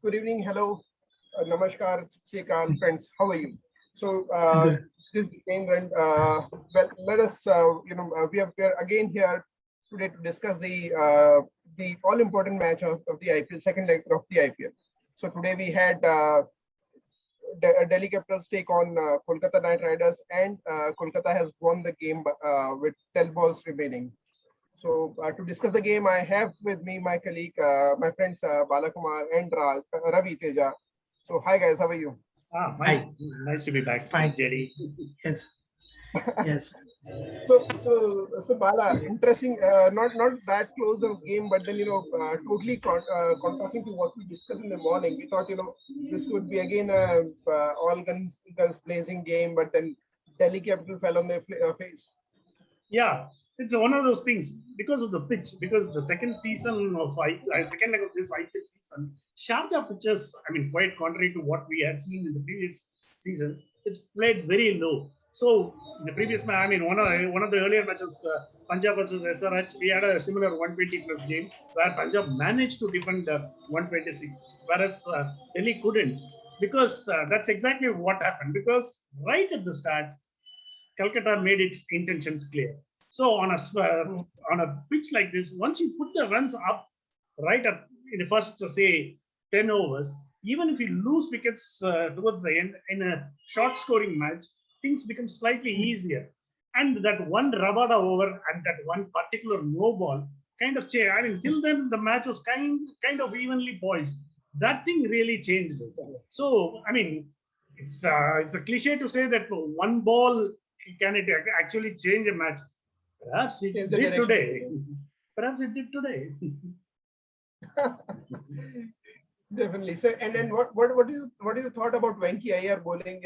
Good evening. Hello. Namaskar, Shekal, friends. How are you? So, Good. this is Jitendra, and well, let us, we are again here today to discuss the all important match of the IPL, second leg of the IPL. So today we had Delhi Capitals take on Kolkata Knight Riders, and Kolkata has won the game with 10 balls remaining. So to discuss the game, I have with me my colleague, my friends Balakumar and Ravi Teja. So hi guys, how are you? Hi. Fine. Nice to be back, Fine. Jerry. Yes. Yes. So Bala, interesting. Not that close of game, but then totally contrasting to what we discussed in the morning. We thought this could be again a all guns blazing game, but then Delhi Capital fell on their face. Yeah, it's one of those things because of the pitch. Because the second season of second leg of this IPL season, Sharjah pitches. I mean, quite contrary to what we had seen in the previous seasons, it's played very low. So in the previous match, I mean, one of the earlier matches, Punjab versus SRH, we had a similar 120 plus game where Punjab managed to defend 126, whereas Delhi couldn't. Because that's exactly what happened. Because right at the start, Calcutta made its intentions clear. So on a pitch like this, once you put the runs up right up in the first say 10 overs, even if you lose wickets towards the end in a short scoring match, things become slightly easier. And that one Rabada over and that one particular no ball kind of changed. I mean, till then the match was kind of evenly poised. That thing really changed it. So I mean, it's a cliche to say that one ball can it actually change a match? Perhaps it Change the did direction. today. Perhaps it did today. Definitely. So, and then what is the thought about Venki Iyer bowling?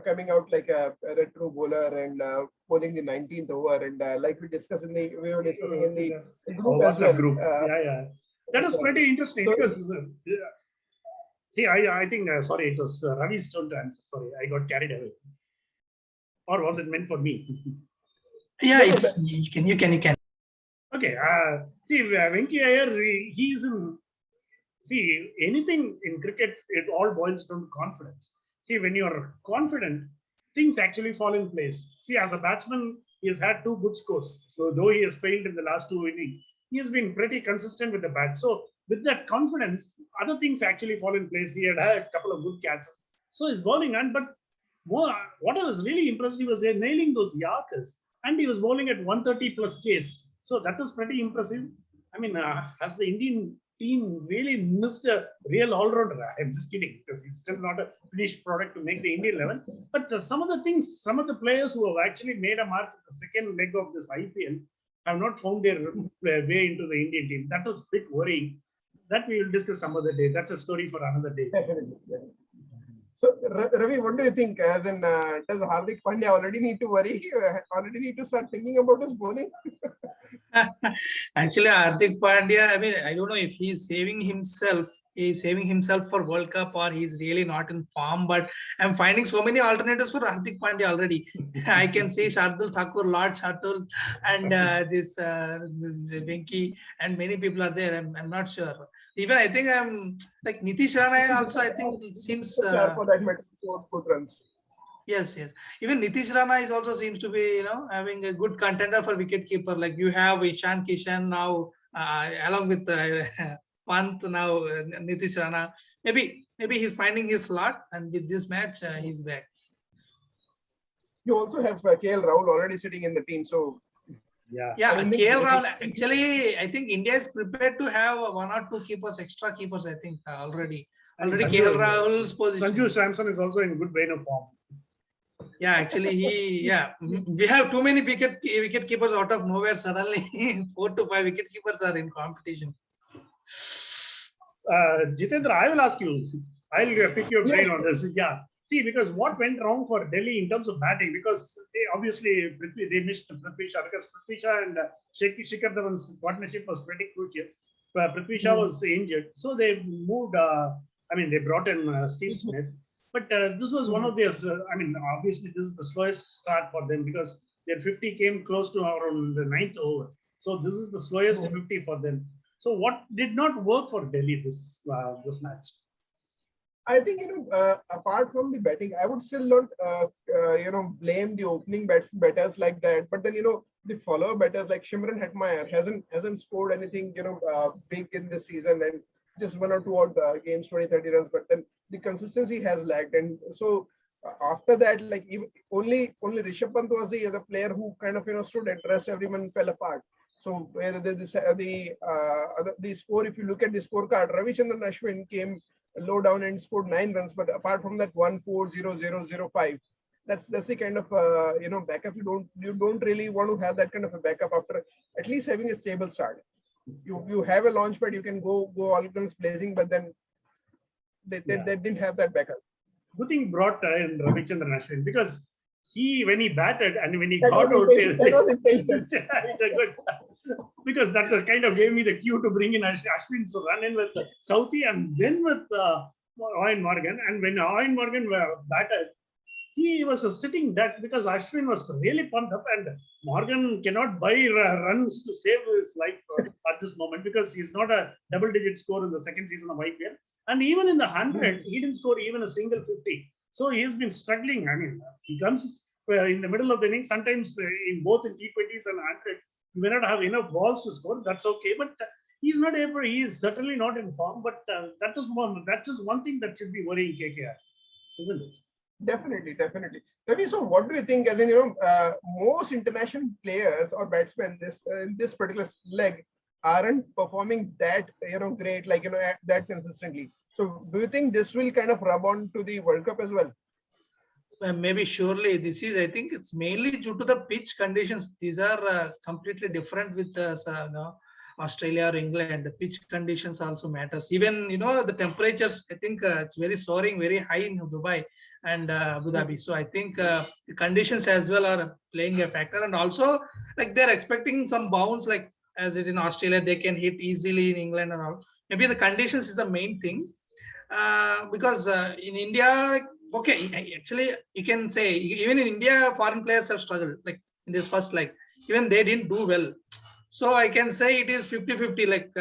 Coming out like a retro bowler and bowling the 19th over, and like we were discussing in the group as well. WhatsApp group. Yeah. That was pretty interesting So- because see, I think sorry, it was Ravi's turn to answer. Sorry, I got carried away. Or was it meant for me? Yeah, it's you can. Okay. See, Venki Iyer, he's in. See, anything in cricket, it all boils down to confidence. See, when you're confident, things actually fall in place. See, as a batsman, he has had two good scores. So, though he has failed in the last two innings, he has been pretty consistent with the bat. So, with that confidence, other things actually fall in place. He had a couple of good catches. So, his bowling, and but what I was really impressed, he was nailing those Yorkers, and he was bowling at 130 plus Ks. So, that was pretty impressive. I mean, has the Indian team really missed a real all-rounder? I'm just kidding because he's still not a finished product to make the Indian 11. But some of the things, some of the players who have actually made a mark in the second leg of this IPL have not found their way into the Indian team. That was a bit worrying. That we will discuss some other day. That's a story for another day. Definitely. So Ravi, what do you think? As in, does Hardik Pandya already need to worry? Already need to start thinking about his bowling? Actually, Hardik Pandya, I mean, I don't know if he's saving himself. He's saving himself for World Cup or he's really not in form. But I'm finding so many alternatives for Hardik Pandya already. I can say Shardul Thakur, Lord Shardul, and this Venki, and many people are there. I'm not sure. Even I think I'm like Nitish Rana also. I think seems. For that matter, scored good runs. Yes. Even Nitish Rana is also seems to be, having a good contender for wicket keeper. Like you have Ishan Kishan now, along with Pant now, Nitish Rana. Maybe he's finding his slot, and with this match, he's back. You also have KL Rahul already sitting in the team. So Yeah. Yeah, I think KL it Rahul. is- Actually, I think India is prepared to have one or two keepers, extra keepers. I think already. And Already Sanju- KL Rahul's position. Sanju Samson is also in good vein of form. Yeah, actually, we have too many wicket keepers out of nowhere. Suddenly, 4 to 5 wicket keepers are in competition. Jitendra, I will ask you. I'll pick your brain on this. Yeah. See, because what went wrong for Delhi in terms of batting? Because they missed Prithvi Shaw because Prithvi Shaw and Shikhar Dhawan's partnership was pretty crucial. Prithvi Shaw was injured, so they moved. They brought in Steve Smith. But this was one of their. Obviously, this is the slowest start for them because their 50 came close to around the 9th over. So this is the slowest 50 for them. So what did not work for Delhi this match? I think, apart from the batting, I would still not, blame the opening batters like that. But then, the follower batters like Shimron Hetmeyer hasn't scored anything, big in this season, and just one or two odd games, 20, 30 runs. But then the consistency has lagged. And so after that, like only Rishabh Pant was the other player who kind of, stood at rest. Everyone fell apart. So where the score, if you look at the scorecard, Ravichandran Ashwin came low down and scored 9 runs, but apart from that 1-4-0-0-0-5, that's the kind of backup you don't really want to have that kind of a backup after at least having a stable start. You have a launch pad, you can go all guns blazing, but then they didn't have that backup. Good thing brought in Ravichandran Ashwin, because when he batted and when he That got was out, intentional. because that kind of gave me the cue to bring in Ashwin to run in with Southee and then with Eoin Morgan. And when Eoin Morgan batted, he was a sitting duck because Ashwin was really pumped up, and Morgan cannot buy runs to save his life at this moment, because he's not a double-digit score in the second season of IPL. And even in the 100, he didn't score even a single 50. So he's been struggling. I mean, he comes in the middle of the inning, sometimes in both in T20s and 100, you may not have enough balls to score. That's okay. But he's not able, he is certainly not in form. But that is one thing that should be worrying KKR, isn't it? Definitely. Ravi, so what do you think, as in, most international players or batsmen in this particular leg aren't performing that, great, like, that consistently. So do you think this will kind of rub on to the World Cup as well? Maybe surely I think it's mainly due to the pitch conditions. These are completely different with Australia or England. The pitch conditions also matters. Even, the temperatures, I think it's very soaring, very high in Dubai and Abu Dhabi. So I think the conditions as well are playing a factor. And also, like, they're expecting some bounce, like as it in Australia, they can hit easily in England and all. Maybe the conditions is the main thing. Because in India, okay, actually, you can say even in India, foreign players have struggled, like in this first leg, even they didn't do well. So I can say it is 50-50. Like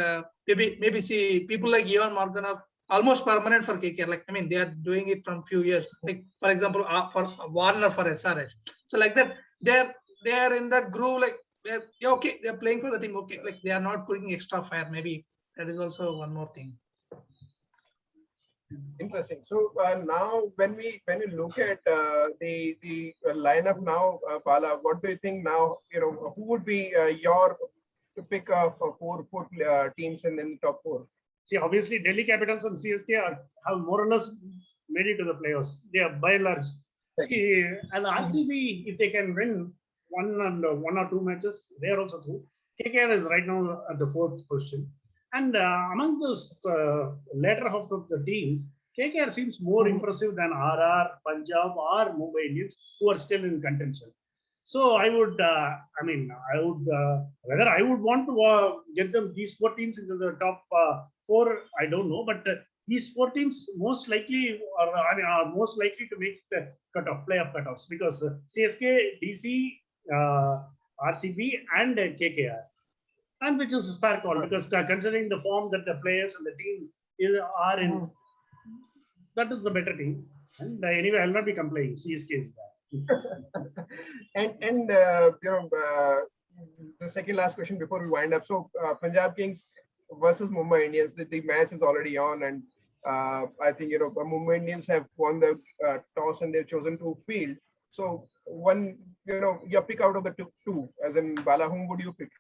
maybe see people like Eoin Morgan are almost permanent for KKR. Like, I mean, they are doing it from few years. Like, for example, for Warner for SRH. So like that, they are in that groove. Like, okay, they're playing for the team. Okay, like they are not putting extra fire. Maybe that is also one more thing. Interesting. So now, when we look at the lineup now, Bala, what do you think now? Who would be your pick of four teams in the top 4? See, obviously, Delhi Capitals and CSK have more or less made it to the playoffs. They are by and large. See, and RCB, if they can win one or two matches, they are also through. KKR is right now at the 4th position. And among those latter half of the teams, KKR seems more impressive than RR, Punjab, or Mumbai Indians, who are still in contention. So I would, whether I would want to get these 4 teams into the top 4, I don't know. But these 4 teams most likely are most likely to make the playoff cutoffs, because CSK, DC, RCB, and KKR. And which is a fair call, because considering the form that the players and the team are in, that is the better team. And anyway, I'll not be complaining. CSK is that. and the second last question before we wind up. So Punjab Kings versus Mumbai Indians, the match is already on, and I think Mumbai Indians have won the toss and they've chosen to field. So your pick out of the two, as in Bala, whom would you pick?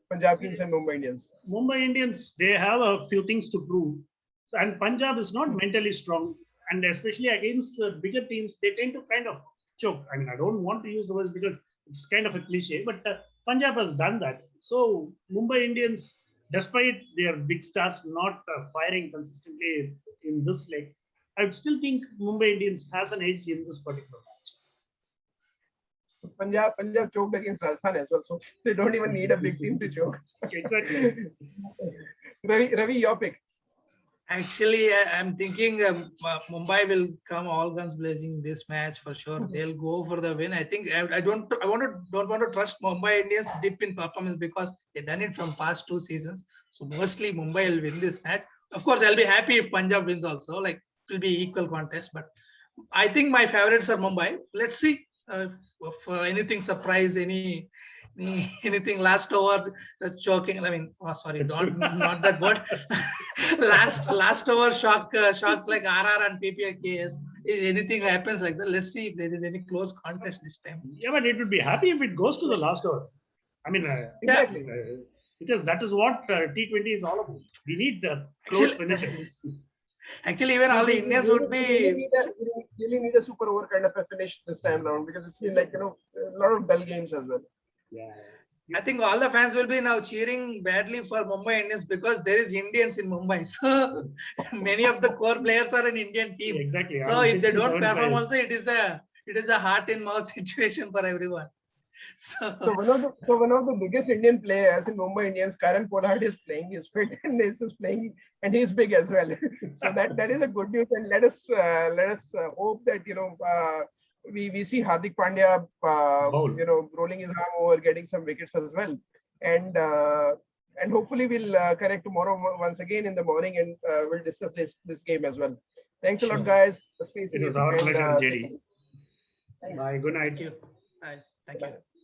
Punjab Kings and Mumbai Indians. Mumbai Indians, they have a few things to prove. So, and Punjab is not mentally strong. And especially against the bigger teams, they tend to kind of choke. I mean, I don't want to use the words because it's kind of a cliche, but Punjab has done that. So Mumbai Indians, despite their big stars not firing consistently in this leg, I would still think Mumbai Indians has an edge in this particular match. Punjab choked against Rajasthan as well, so they don't even need a big team to choke. Exactly. Ravi, your pick. Actually, I'm thinking Mumbai will come all guns blazing this match for sure. They'll go for the win. I think I don't want to trust Mumbai Indians dip in performance because they've done it from past 2 seasons. So mostly Mumbai will win this match. Of course, I'll be happy if Punjab wins also. Like it will be equal contest. But I think my favorites are Mumbai. Let's see if anything surprise anything last over choking. I mean, oh, sorry, don't not that word. last over shocks like RR and PPKS. If anything happens like that, let's see if there is any close contest this time. Yeah, but it would be happy if it goes to the last hour. I mean, Exactly. because that is what T20 is all about. We need close Actually- finishes. Actually, even all the Indians would We be. really need a super over kind of a finish this time around because it's been like, a lot of dull games as well. Yeah. I think all the fans will be now cheering badly for Mumbai Indians because there is Indians in Mumbai. So many of the core players are an Indian team. Exactly. So if they don't 67 perform, players. also it is a heart and mouth situation for everyone. So So one of the biggest Indian players in Mumbai Indians, Karan Pollard, is playing. He's fit and is playing, and he's big as well. So that is a good news. And let us hope that we see Hardik Pandya Bowl. rolling his arm over, getting some wickets as well, and hopefully we'll connect tomorrow once again in the morning, and we'll discuss this game as well. Thanks a lot, Sure. guys. Stay It was safe our and, pleasure, stay JD. safe. Bye. Good night. thank you. Bye. Thank you.